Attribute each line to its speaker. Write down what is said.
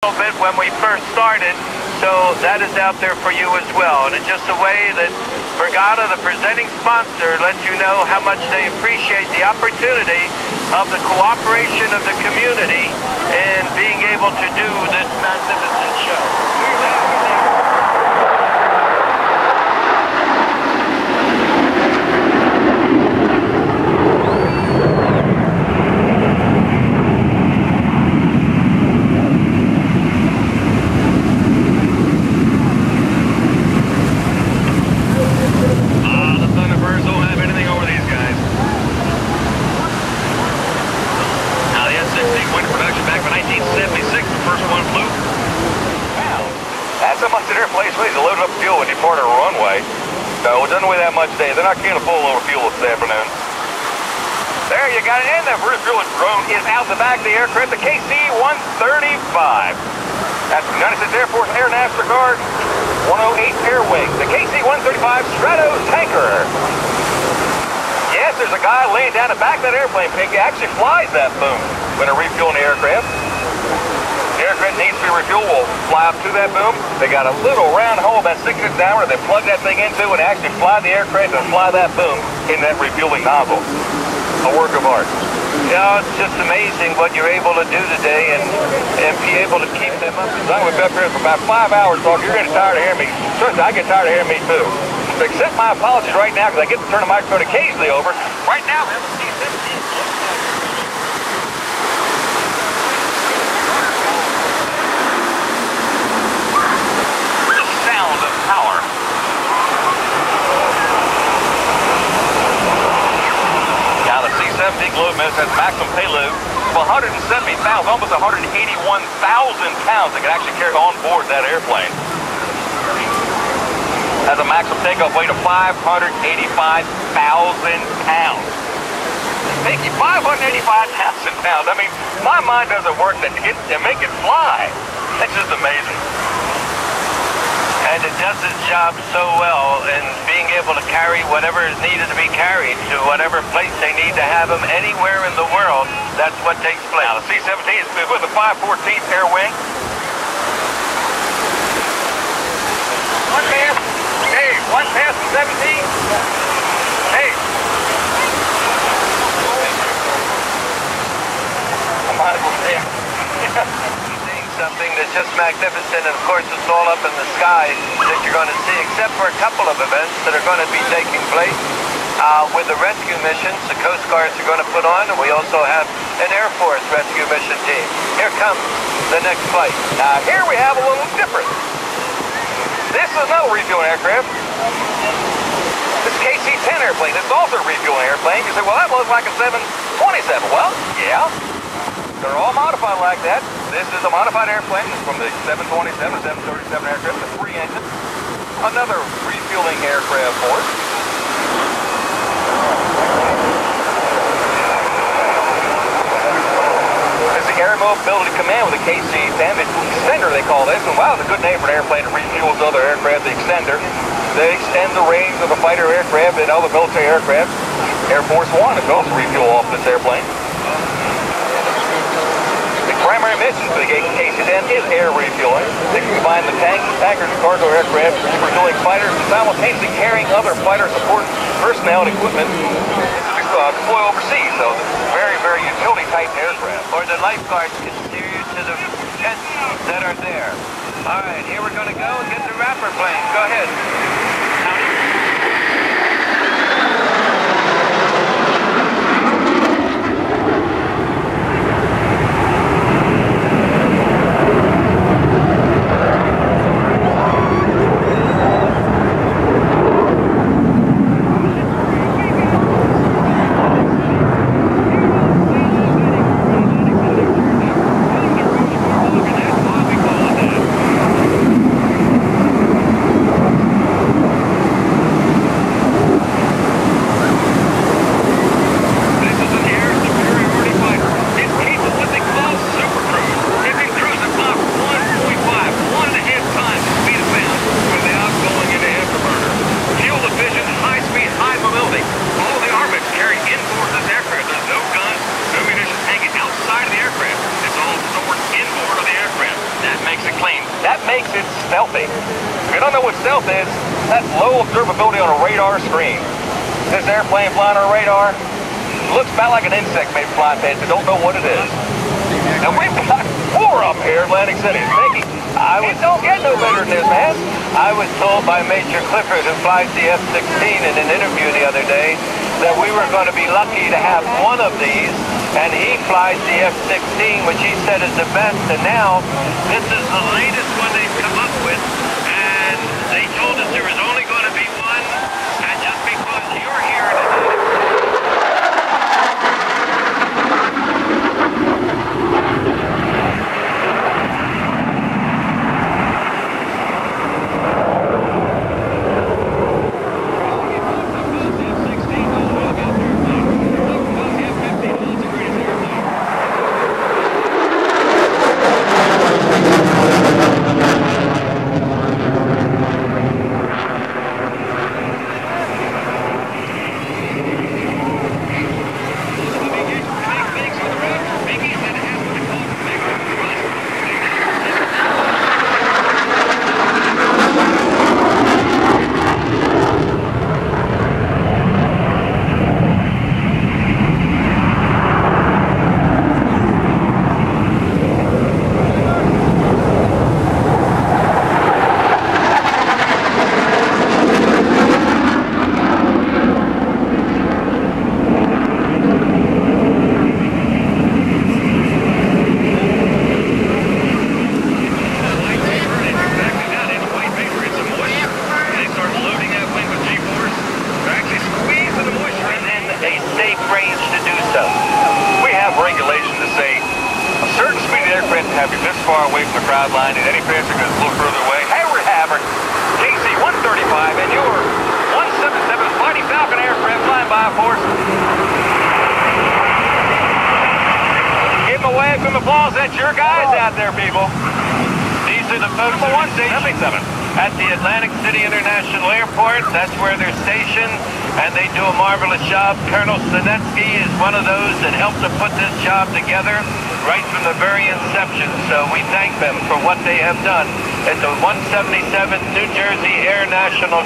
Speaker 1: little bit when we first started, so that is out there for you as well. And it's just a way that Vergata, the presenting sponsor, lets you know how much they appreciate the opportunity of the cooperation of the community and being able to do this magnificent show.
Speaker 2: They're not getting a full load of fuel this afternoon. There you got it, and that refueling drone is out the back of the aircraft, the KC-135. That's the United States Air Force Air National Guard 108 Air Wing, the KC-135 Stratotanker. Yes, there's a guy laying down the back of that airplane. He actually flies that boom when they're refueling the aircraft. The aircraft needs to be refueled. We'll fly up to that boom. They got a little round hole about 6 inches diameter. They plug that thing into and actually fly the aircraft and fly that boom in that refueling nozzle. A work of art.
Speaker 1: Yeah, it's just amazing what you're able to do today and be able to keep them up.
Speaker 2: So I'm going to be up here for about 5 hours talking. You're getting tired of hearing me. Certainly, I get tired of hearing me too. So accept my apologies right now because I get to turn the microphone occasionally over. Right now, we have a C-17. Power. Now the C-17 Globemaster has maximum payload of 170,000, almost 181,000 pounds that can actually carry on board that airplane. Has a maximum takeoff weight of 585,000 pounds. Thank you, 585,000 pounds. I mean, my mind doesn't work to make it fly. That's just amazing.
Speaker 1: And it does its job so well in being able to carry whatever is needed to be carried to whatever place they need to have them anywhere in the world. That's what takes place.
Speaker 2: Now, the C-17 is with the 514th Air Wing. One pass. Hey, one pass from 17. Hey. I might as well say it.
Speaker 1: Something that's just magnificent, and of course it's all up in the sky that you're going to see, except for a couple of events that are going to be taking place with the rescue missions the Coast Guards are going to put on, and we also have an Air Force rescue mission team. Here comes the next flight.
Speaker 2: Now here we have a little different. This is another refueling aircraft. This KC-10 airplane. It's also a refueling airplane. You say, well, that looks like a 727. Well, yeah. They're all modified like that. This is a modified airplane from the 727 or 737 aircraft, the 3 engine. Another refueling aircraft for us. This is the Air Mobility Command with the KC-10. The extender, they call this. And wow, it's a good name for an airplane that refuels other aircraft, the extender. They extend the range of the fighter aircraft and other military aircraft. Air Force One is also refuel off this airplane. Primary mission for the KC-10 is air refueling. They can combine the tanks, tankers, and cargo aircraft, refueling fighters, and simultaneously carrying other fighter support personnel and equipment to deploy overseas. So this is very, very utility-type aircraft.
Speaker 1: Or the lifeguards can steer you to the tents that are there. All right, here we're going to go and get the Raptor plane. Go ahead.
Speaker 2: makes it clean. That makes it stealthy. If you don't know what stealth is, that's low observability on a radar screen. This airplane flying on a radar looks about like an insect maybe flying past you. Don't know what it is. And we've got 4 of them here at Atlantic City. Mickey, it don't get no better than this, man.
Speaker 1: I was told by Major Clifford, who flies the F-16, in an interview the other day, that we were going to be lucky to have one of these, and he flies the F-16, which he said is the best, and now this is the latest one they've come up with, and they told us there was only going to be one, and just because you're here tonight...
Speaker 2: Line and any passenger goes a little further away. Hey, we're having KC-135 and your 177 Mighty Falcon aircraft flying by for us. Give them a wave, give them applause. That's your guys out there, people.
Speaker 1: These are the folks at
Speaker 2: 177
Speaker 1: at the Atlantic City International Airport. That's where they're stationed, and they do a marvelous job. Colonel Sinetsky is one of those that helped to put this job together right from the very inception. So we thank them for what they have done at the 177 New Jersey Air National